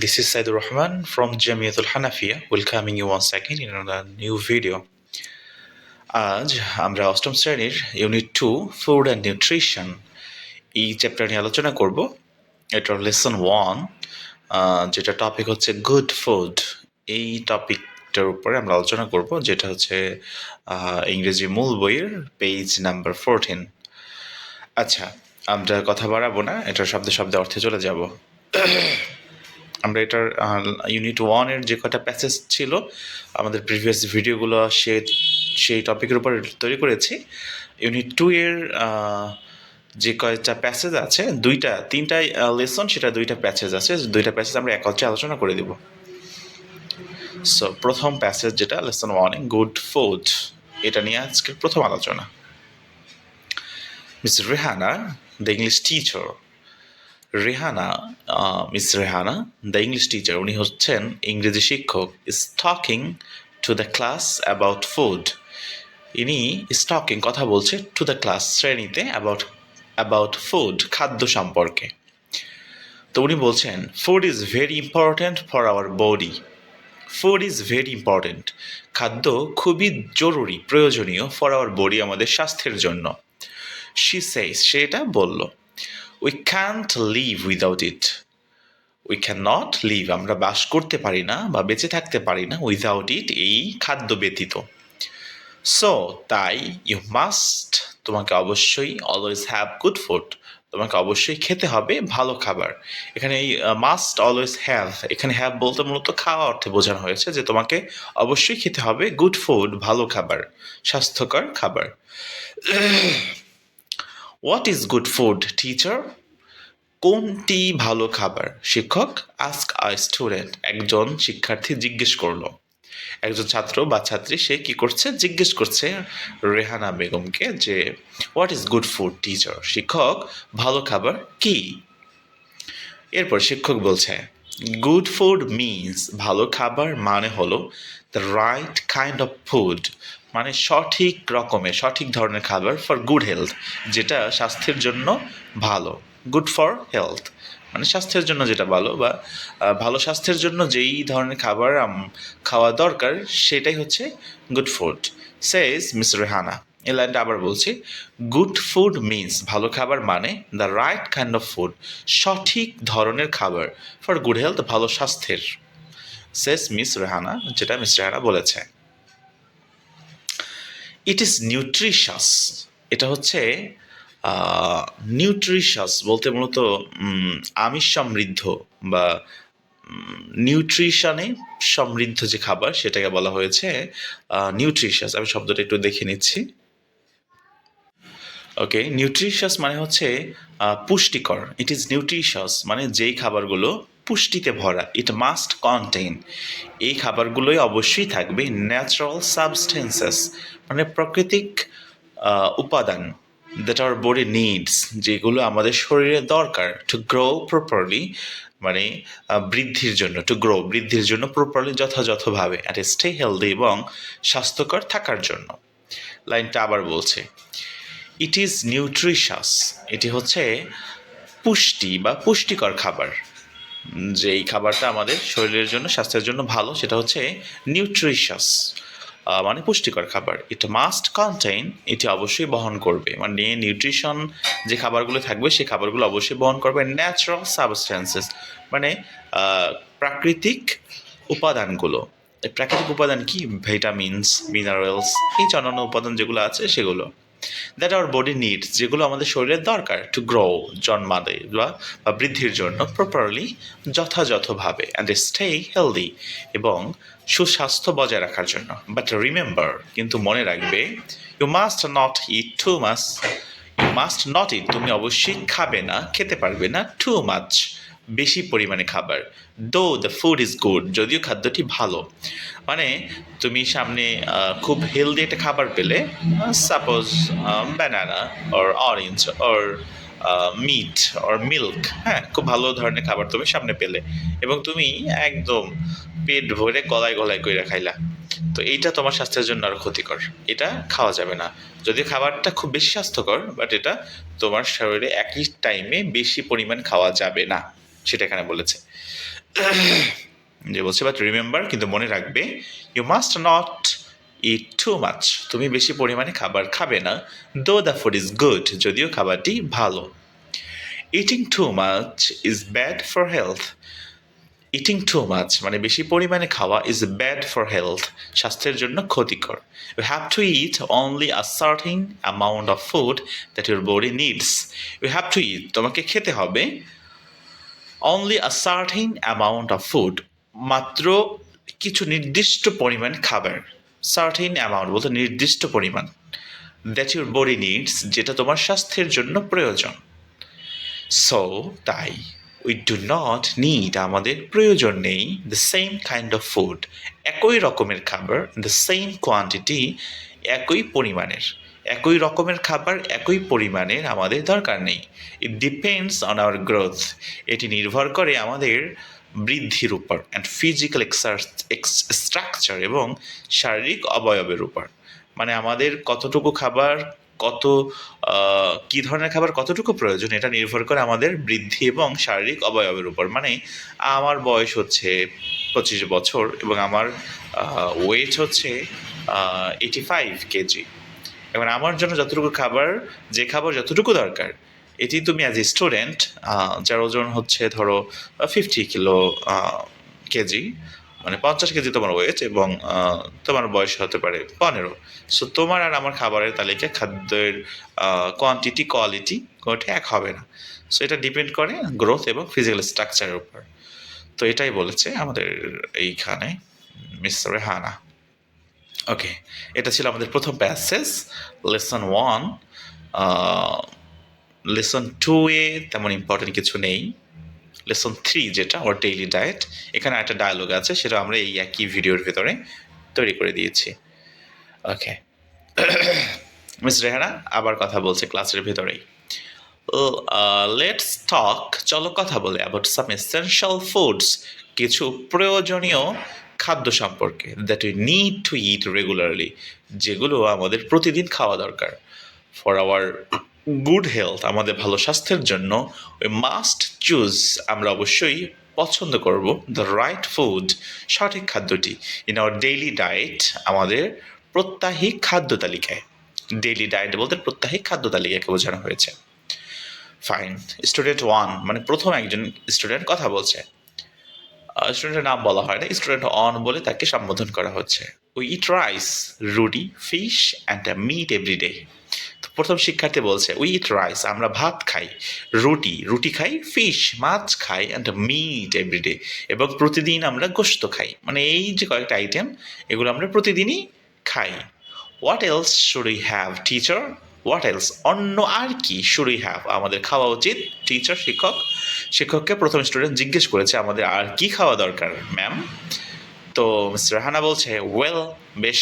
This is Saidur Rahman from Jamiatul Hanafiya, welcoming you once again in another new video. আজ আমরা অষ্টম শ্রেণীর unit 2 food and nutrition এই chapter নিয়ে আলোচনা করব। এটার লেসন 1 যেটা টপিক হচ্ছে গুড ফুড। এই টপিকটার উপরে আমরা আলোচনা করব, যেটা হচ্ছে ইংরেজি মূল বইয়ের পেজ নাম্বার 14। আচ্ছা, আমরা কথা বাড়াবো না, এটার শব্দে শব্দে অর্থে চলে যাব। আমরা এটার ইউনিট 1-এর যে কটা প্যাসেজ ছিল আমাদের প্রিভিয়াস ভিডিওগুলো সেই টপিকের উপর তৈরি করেছি। ইউনিট 2-এর যে কয়েকটা প্যাসেজ আছে, তিনটা লেসন, সেটা 2টা প্যাসেজ আছে। 2টা প্যাসেজ আমরা একত্রে আলোচনা করে দেব। সো প্রথম প্যাসেজ যেটা লেসন 1-এ গুড ফুড, এটা নিয়ে আজকের প্রথম আলোচনা। Miss Rehana, the English teacher, miss Rehana the English teacher, উনি হচ্ছেন ইংরেজি শিক্ষক, is talking to the class about food. ইনি টকিং কথা বলছে টু দ্য ক্লাস শ্রেণীতে অ্যাবাউট ফুড খাদ্য সম্পর্কে। তো উনি বলছেন food is very important for our body. Food is very important, খাদ্য খুবই জরুরি, প্রয়োজনীয়, ফর আওয়ার বডি, আমাদের স্বাস্থ্যের জন্য। শি সেইস, সে এটা বলল। We can't live without it. We can not live, আমরা বাস করতে পারি না বা বেঁচে থাকতে পারি না, উইদাউট ইট, এই খাদ্য ব্যতীত। সো তাই, ইউ মাস্ট, তোমাকে অবশ্যই, অলওয়েজ হ্যাভ গুড ফুড, তোমাকে অবশ্যই খেতে হবে ভালো খাবার। এখানে এই মাস্ট অলওয়েজ হ্যাভ, এখানে হ্যাভ বলতে মূলত খাওয়া অর্থে বোঝানো হয়েছে যে তোমাকে অবশ্যই খেতে হবে গুড ফুড, ভালো খাবার, স্বাস্থ্যকর খাবার। What is good food teacher? কোনটি ভালো খাবার শিক্ষক? আস্ক আ স্টুডেন্ট, একজন শিক্ষার্থী জিজ্ঞেস করলো। একজন ছাত্র বা ছাত্রী সে কি করছে, জিজ্ঞেস করছে রেহানা বেগমকে যে what is good food teacher, শিক্ষক ভালো খাবার কি? এরপর শিক্ষক বলছে গুড ফুড মিনস, ভালো খাবার মানে হলো the right kind of food, মানে সঠিক রকমের, সঠিক ধরনের খাবার, ফর গুড হেলথ, যেটা স্বাস্থ্যের জন্য ভালো। গুড ফর হেলথ মানে স্বাস্থ্যের জন্য যেটা ভালো, বা ভালো স্বাস্থ্যের জন্য যেই ধরনের খাবার খাওয়া দরকার, সেটাই হচ্ছে গুড ফুড, সেজ মিস রেহানা। এই লাইনটা আবার বলছি, গুড ফুড মিনস, ভালো খাবার মানে the right kind of food, সঠিক ধরনের খাবার, ফর গুড হেলথ, ভালো স্বাস্থ্যের, সেজ মিস রেহানা, যেটা মিস রেহানা বলেছে। ইট ইজ নিউট্রিশাস, এটা হচ্ছে নিউট্রিশাস বলতে মূলত আমিষ সমৃদ্ধ বা নিউট্রিশনে সমৃদ্ধ যে খাবার, সেটাকে বলা হয়েছে নিউট্রিশাস। আমি শব্দটা একটু দেখে নিচ্ছি। ওকে, নিউট্রিশাস মানে হচ্ছে পুষ্টিকর। ইট ইজ নিউট্রিশাস মানে যেই খাবারগুলো পুষ্টিতে ভরা। ইট মাস্ট কন্টেইন, এই খাবারগুলোই অবশ্যই থাকবে ন্যাচারাল সাবস্টেন্সেস, মানে প্রাকৃতিক উপাদান, দ্যাট আওয়ার বডি নিডস, যেগুলো আমাদের শরীরে দরকার, টু গ্রো প্রপারলি, মানে বৃদ্ধির জন্য, টু গ্রো বৃদ্ধির জন্য, প্রপারলি যথাযথভাবে, অ্যাট স্টে হেলদি, এবং স্বাস্থ্যকর থাকার জন্য। লাইনটা আবার বলছে, ইট ইজ নিউট্রিশাস, এটি হচ্ছে পুষ্টি বা পুষ্টিকর খাবার, যে এই খাবারটা আমাদের শরীরের জন্য, স্বাস্থ্যের জন্য ভালো, সেটা হচ্ছে নিউট্রিশাস মানে পুষ্টিকর খাবার। ইট মাস্ট কন্টেইন, এটি অবশ্যই বহন করবে, মানে নিউট্রিশন যে খাবারগুলো থাকবে সেই খাবারগুলো অবশ্যই বহন করবে ন্যাচারাল সাবস্টেন্সেস, মানে প্রাকৃতিক উপাদানগুলো। প্রাকৃতিক উপাদান কি? ভিটামিনস, মিনারেলস, এই অন্যান্য উপাদান যেগুলো আছে সেগুলো, দ্যাট আওয়ার বডি নিডস, যেগুলো আমাদের শরীরের দরকার, টু গ্রো, জন্মাতে বা বৃদ্ধির জন্য, প্রপারলি, যথাযথভাবে, অ্যান্ড স্টে হেলদি, এবং সুস্বাস্থ্য বজায় রাখার জন্য। বাট রিমেম্বার, কিন্তু মনে রাখবে, you must not eat too much, you must not eat, তুমি অবশ্যই খাবে না, খেতে পারবে না, টু মাচ, বেশি পরিমাণে খাবার। দো দ্য ফুড ইজ গুড, যদিও খাদ্যটি ভালো, মানে তুমি সামনে খুব হেলদি একটা খাবার পেলে, suppose banana or orange or meat or milk, হ্যাঁ, খুব ভালো ধরনের খাবার তুমি সামনে পেলে, এবং তুমি একদম পেট ভরে গলায় গলায় কইরা খাইলা, তো এইটা তোমার স্বাস্থ্যের জন্য আরও ক্ষতিকর, এটা খাওয়া যাবে না। যদিও খাবারটা খুব বেশি স্বাস্থ্যকর, বাট এটা তোমার শরীরে একই টাইমে বেশি পরিমাণ খাওয়া যাবে না, সেটা এখানে বলেছে। যে বলছে বাট রিমেম্বার, কিন্তু মনে রাখবে, you must not eat too much, তুমি বেশি পরিমাণে খাবার খাবে না, দো দ্য ফুড ইজ গুড, যদিও খাবারটি ভালো। Eating too much is bad for health, eating too much মানে বেশি পরিমাণে খাওয়া ইজ ব্যাড ফর হেলথ, স্বাস্থ্যের জন্য ক্ষতিকর। You have to eat only a certain amount of food that your body needs, you have to eat, তোমাকে খেতে হবে only a certain amount of food, মাত্র কিছু নির্দিষ্ট পরিমাণ খাবার, সার্টেন অ্যামাউন্ট বলতে নির্দিষ্ট পরিমাণ, দ্যাট ইউর বডি নিডস, যেটা তোমার স্বাস্থ্যের জন্য প্রয়োজন। সো তাই উই ডু নট নিড, আমাদের প্রয়োজন নেই, the same kind of food, একই রকমের খাবার, দ্য সেম কোয়ান্টিটি, একই পরিমাণের, একই রকমের খাবার একই পরিমাণের আমাদের দরকার নেই। It depends on our growth, এটি নির্ভর করে আমাদের বৃদ্ধির উপর, অ্যান্ড ফিজিক্যাল স্ট্রাকচার, এবং শারীরিক অবয়বের উপর, মানে আমাদের কতটুকু খাবার, কত কী ধরনের খাবার কতটুকু প্রয়োজন, এটা নির্ভর করে আমাদের বৃদ্ধি এবং শারীরিক অবয়বের উপর। মানে আমার বয়স হচ্ছে 25 বছর এবং আমার ওয়েট হচ্ছে 85 কেজি। এবার আমার জন্য যতটুকু খাবার, যে খাবার যতটুকু দরকার, এটি তুমি অ্যাজ এ স্টুডেন্ট, যার ওজন হচ্ছে ধরো 50 কেজি, মানে 50 কেজি তোমার ওয়েট, এবং তোমার বয়স হতে পারে 15। সো তোমার আর আমার খাবারের তালিকা, খাদ্যের কোয়ান্টিটি, কোয়ালিটি কোনোটা এক হবে না। সো এটা ডিপেন্ড করে গ্রোথ এবং ফিজিক্যাল স্ট্রাকচারের উপর। তো এটাই বলেছে আমাদের এইখানে মিস রেহানা। ওকে, এটা ছিল আমাদের প্রথম প্যাসেজ, লেসন 1। লেসন 2-এ তেমন ইম্পর্টেন্ট কিছু নেই। লেসন 3 যেটা আমার ডেইলি ডায়েট, এখানে একটা ডায়ালগ আছে, সেটা আমরা এই একই ভিডিওর ভেতরে তৈরি করে দিয়েছি। ওকে, মিস রেহানা আবার কথা বলছে ক্লাসের ভেতরেই। লেটস টক, চলো কথা বলে, অ্যাবাউট সাম এসেনশিয়াল ফুডস, কিছু প্রয়োজনীয় খাদ্য সম্পর্কে, that we need two it regularly, যেগুলো আমাদের প্রতিদিন খাওয়া দরকার। ফর আওয়ার গুড হেলথ, আমাদের ভালো স্বাস্থ্যের জন্য, উই মাস্ট চুজ, আমরা অবশ্যই পছন্দ করব, দ্য রাইট ফুড, সঠিক খাদ্যটি, ইন আওয়ার ডেইলি ডায়েট, আমাদের প্রত্যাহিক খাদ্য তালিকায়। ডেইলি ডায়েট বলতে প্রত্যাহিক খাদ্য তালিকাকে বোঝানো হয়েছে। ফাইন, স্টুডেন্ট 1 মানে প্রথম একজন স্টুডেন্ট কথা বলছে, স্টুডেন্টের নাম বলা হয় না, স্টুডেন্ট অন বলে তাকে সম্বোধন করা হচ্ছে। উই ইট রাইস, রুটি, ফিশ অ্যান্ড মিট এভরিডে। তো প্রথম শিক্ষার্থী বলছে উই ইট রাইস, আমরা ভাত খাই, রুটি খাই, ফিশ মাছ খাই, অ্যান্ড মিট এভরিডে, এবং প্রতিদিন আমরা গোশত খাই। মানে এই যে কয়েকটা আইটেম, এগুলো আমরা প্রতিদিনই খাই। What else should we have teacher, what else, অন্য আর কি, শুড উই হ্যাভ, আমাদের খাওয়া উচিত। টিচার, শিক্ষককে প্রথম স্টুডেন্ট জিজ্ঞেস করেছে আমাদের আর কি খাওয়া দরকার ম্যাম। তো মিস্টার রাহানা বলছে ওয়েল, বেশ,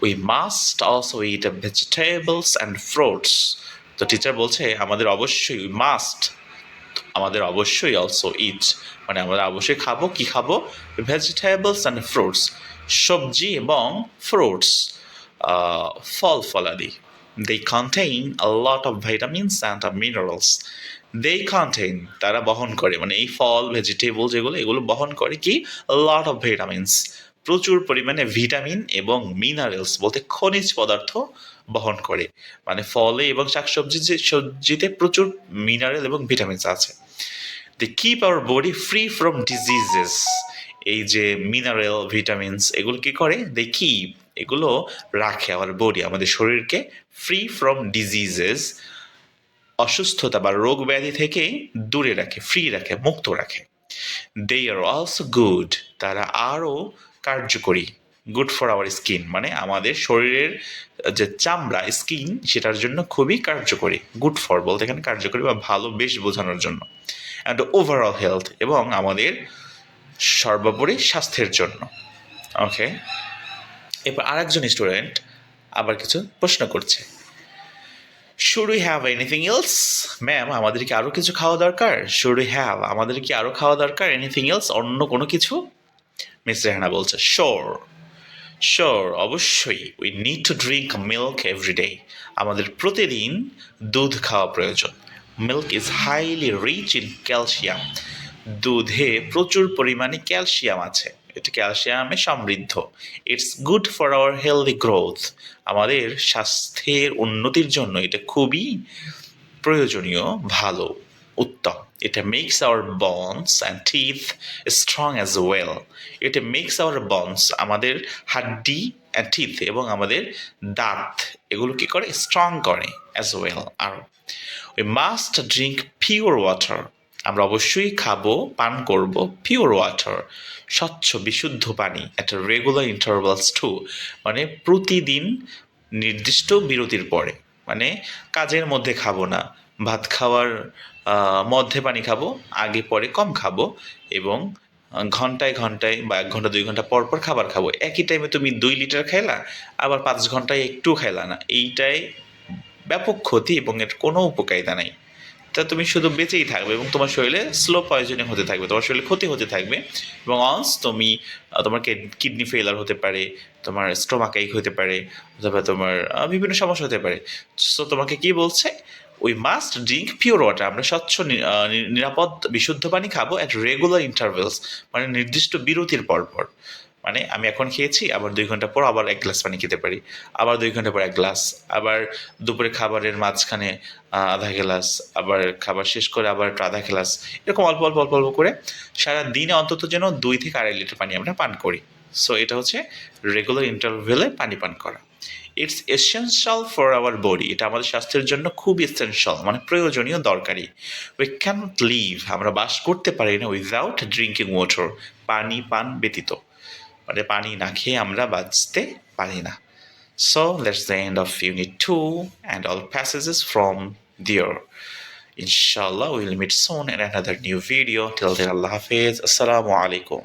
we must also it vegetables and fruits. তো টিচার বলছে আমাদের অবশ্যই, উই মাস্ট, আমাদের অবশ্যই অলসো ইট, মানে আমরা অবশ্যই খাবো, কি খাবো, ভেজিটেবলস অ্যান্ড ফ্রুটস, সবজি এবং ফ্রুটস, ফল ফলাদি। They contain a lot of vitamins and minerals. They contain, তারা বহন করে, মানে এই ফল, ভেজিটেবল যেগুলো, এগুলো বহন করে কি, a lot of vitamins, প্রচুর পরিমাণে ভিটামিন এবং মিনারেলস বলতে খনিজ পদার্থ বহন করে। মানে ফলে এবং সবজিতে প্রচুর মিনারেল এবং ভিটামিনস আছে। They keep our body free from diseases. এই যে মিনারেল, ভিটামিনস, এগুলো কি করে, they keep, এগুলো রাখে our body, আমাদের শরীরকে, ফ্রি ফ্রম ডিজিজেস, অসুস্থতা বা রোগ ব্যাধি থেকে দূরে রাখে, ফ্রি রাখে, মুক্ত রাখে। দে আর অলসো গুড, তারা আরও কার্যকরী, গুড ফর আওয়ার স্কিন, মানে আমাদের শরীরের যে চামড়া, স্কিন, সেটার জন্য খুবই কার্যকরী। গুড ফর বলতে এখানে কার্যকরী বা ভালো, বেশ বোঝানোর জন্য। অ্যান্ড ওভারঅল হেলথ, এবং আমাদের সর্বোপরি স্বাস্থ্যের জন্য। ওকে, এরপর আরেকজন স্টুডেন্ট আবার কিছু প্রশ্ন করছে, should we have anything else, ma'am আমাদের কি আরও কিছু খাওয়া দরকার, শুড উই হ্যাভ, আমাদের কি আরও খাওয়া দরকার, এনিথিং এলস, অন্য কোনো কিছু। মিস রেহানা বলছে শিওর, অবশ্যই, we need to drink milk everyday, আমাদের প্রতিদিন দুধ খাওয়া প্রয়োজন। Milk is highly rich in calcium, দুধে প্রচুর পরিমাণে ক্যালসিয়াম আছে, এটা ক্যালসিয়ামে সমৃদ্ধ। It's good for our healthy growth, আমাদের স্বাস্থ্যের উন্নতির জন্য এটা খুবই প্রয়োজনীয়, ভালো, উত্তম। এটা makes our bones and teeth strong as well, এটা মেক্স আওয়ার বনস আমাদের হাড্ডি অ্যান্ড টিথ এবং আমাদের দাঁত এগুলো কি করে, স্ট্রং করে, অ্যাজ ওয়েল। আর we must drink pure water, আমরা অবশ্যই খাবো, পান করব পিওর ওয়াটার, স্বচ্ছ বিশুদ্ধ পানি, একটা রেগুলার ইন্টারভালস টু, মানে প্রতিদিন নির্দিষ্ট বিরতির পরে, মানে কাজের মধ্যে খাবো না, ভাত খাওয়ার মধ্যে পানি খাবো, আগে পরে কম খাবো, এবং ঘন্টায় ঘন্টায় বা 1 ঘন্টা 2 ঘন্টা পর পর খাবার খাবো। একই টাইমে তুমি 2 লিটার খাইলা, আবার 5 ঘন্টায় একটু খাইলা না, এইটাই ব্যাপক ক্ষতি এবং এর কোনো উপকারিতা নাই। তা তুমি শুধু বেঁচেই থাকবে এবং তোমার শরীরে স্লো পয়জনিং হতে থাকবে, তোমার শরীরে ক্ষতি হতে থাকবে, এবং অনস তুমি তোমার কিডনি ফেলার হতে পারে, তোমার স্টোমাক এক হতে পারে, অথবা তোমার বিভিন্ন সমস্যা হতে পারে। সো তোমাকে কি বলছে, we must drink pure water, আমরা স্বচ্ছ নিরাপদ বিশুদ্ধ পানি খাবো অ্যাট রেগুলার ইন্টারভেলস, মানে নির্দিষ্ট বিরতির পর পর। মানে আমি এখন খেয়েছি, আবার 2 ঘন্টা পর আবার 1 গ্লাস পানি খেতে পারি, আবার 2 ঘন্টা পর 1 গ্লাস, আবার দুপুরে খাবারের মাঝখানে আধা গ্লাস, আবার খাবার শেষ করে আবার একটু আধা গ্লাস, এরকম অল্প অল্প অল্প অল্প করে সারা দিনে অন্তত যেন 2 থেকে 2.5 লিটার পানি আমরা পান করি। সো এটা হচ্ছে রেগুলার ইন্টারভেলে পানি পান করা। It's essential for our body, এটা আমাদের স্বাস্থ্যের জন্য খুব এসেনশিয়াল, মানে প্রয়োজনীয়, দরকারি। উই ক্যানট লিভ, আমরা বাস করতে পারি না উইদাউট ড্রিঙ্কিং ওয়াটার, পানি পান ব্যতীত, মানে পানি না খেয়ে আমরা বাঁচতে পারি না। So that's the end of Unit 2 and all passages from there. Inshallah, we'll meet soon in another new video. Till then, Allah Hafiz. Assalamu alaikum.